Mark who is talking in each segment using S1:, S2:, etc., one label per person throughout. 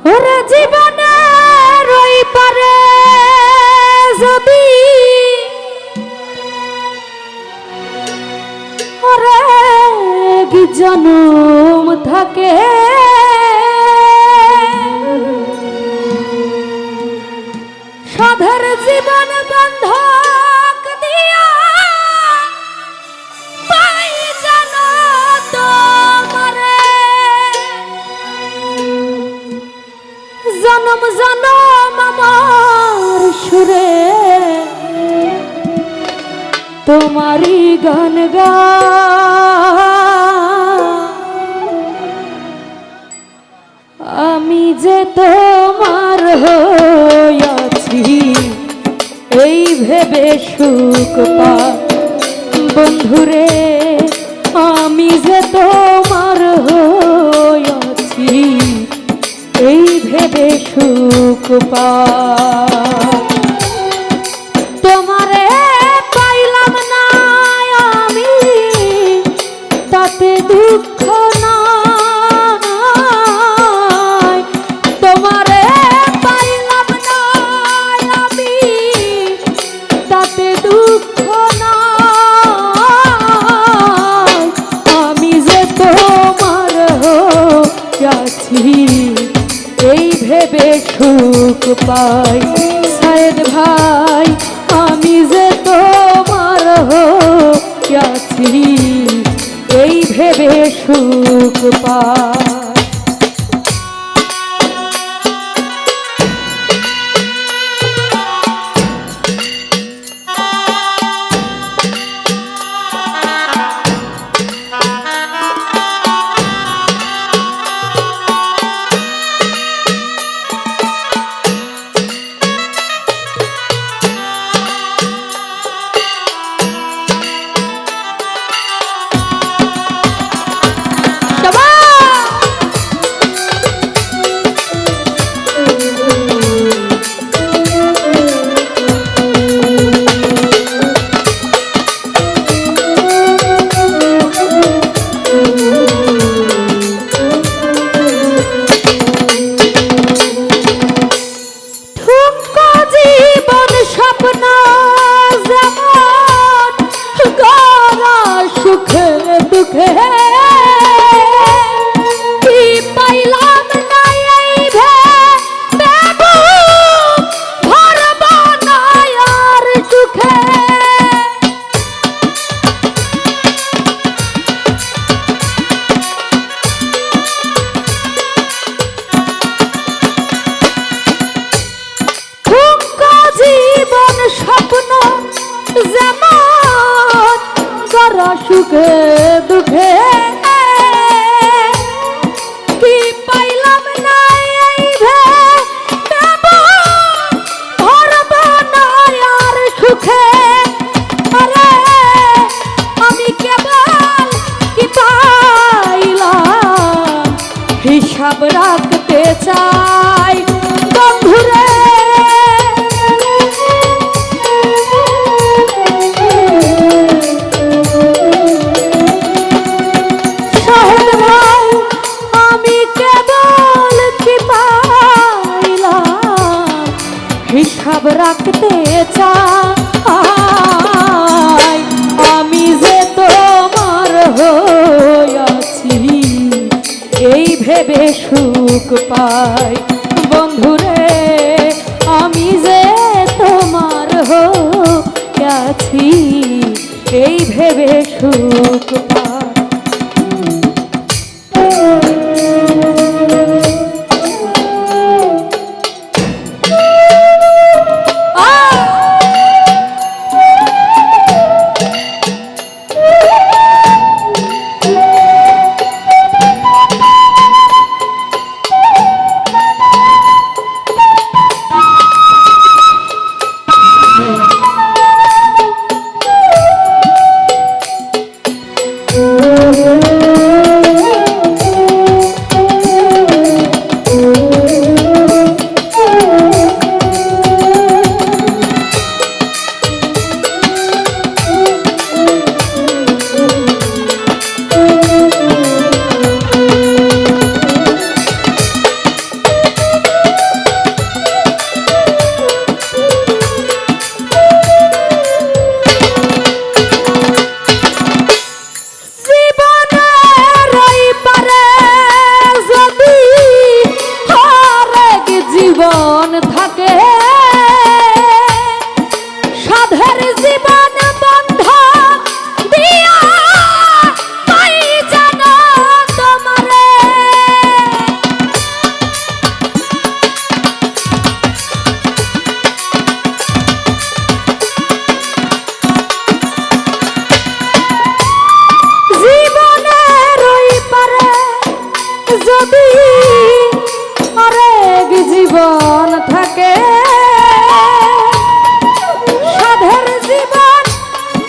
S1: ওরে জীবনের ওই পারে যদি ওরে কি জনম থাকে সাধের জীবন বন্ধক দিয়া পাই জানো তোমারে জনম জনম আমার সুরে তোমারি গান গা আমি যে তোমার হইয়াছি এই ভেবে সুখ পা বন্ধুরে আমি যে তোমার হইয়াছি এই ভেবে সুখ পা তোমারে পাইলাম না আমি তাতে দুঃখ না তোমারে পাইলাম না আমি তাতে দুঃখ না আমি যে তোমার হইয়াছি এই ভেবে সুখ পাই সায়েদ ভাই আমি যে তোমার হইয়াছি এই ভেবে সুখ পাই সুখে দুঃখে কি পাইলাম না এই ভরব না আর সুখে আরে আমি কেবল কি পাইলাম হিসাব রাখতে চাই বন্ধুরে হিসাব রাখতে চাই আমি যে তোমার হইয়াছি এই ভেবে সুখ পাই বন্ধুরে আমি যে তোমার হইয়াছি এই ভেবে সুখ পাই জীবন থাকে সাধের জীবন বন্ধ দিয়া পাই জানো তোমারে জীবনের ওই পারে যদি আরেক জীবন থাকে সাধের জীবন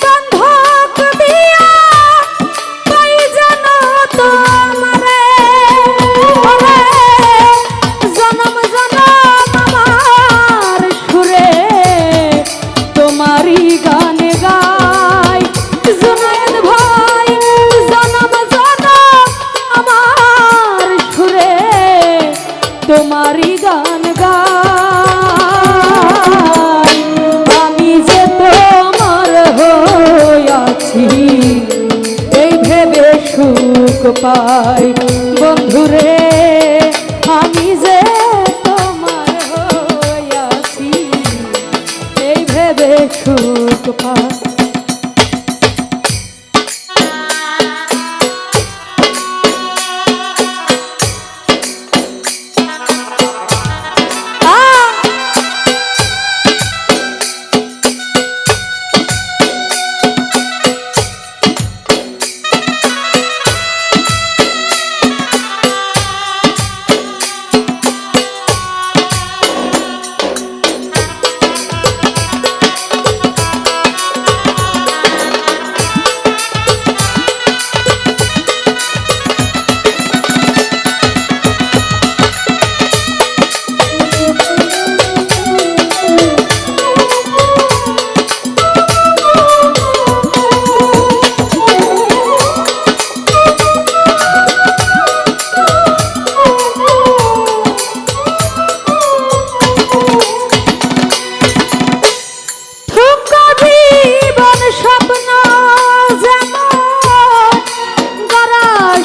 S1: বন্ধক দিয়া পাই জানো তোমারে ওরে জনম জনম আমার সুরে তোমারই গান গাই জুনায়েদ ভাই জনম জনম আমার সুরে তোমারই গান গাই আমি যে তোমার হইয়াছি এই ভেবে সুখ পাই বন্ধুরে আমি যে তোমার হইয়াছি এই ভেবে সুখ পাই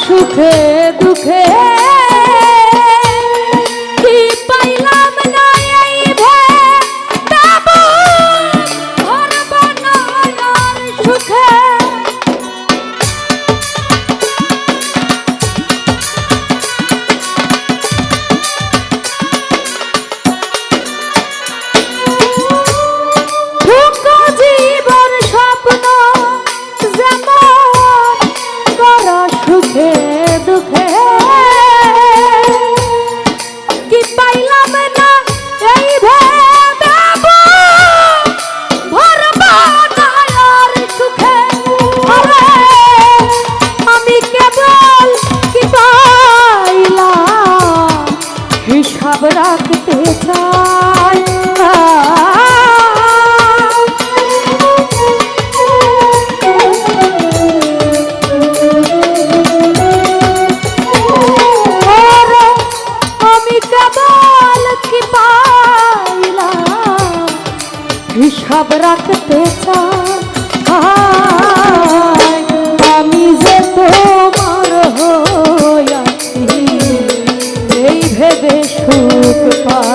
S1: সুখে দুঃখে কি পাইলাম না এই ভেবে ঘর বানায়ার সুখে জীবন স্বপ্ন যেমন করা সুখে দুঃখে কি পাইলাম না এই ভেবে ভর বানায়ার সুখে আমি কেবল কি পাইলাম হিসাব রাখতে চাই হিসাব রাখতে চাই আমি যে তোমার হইয়াছি এই ভেবে সুখ পাই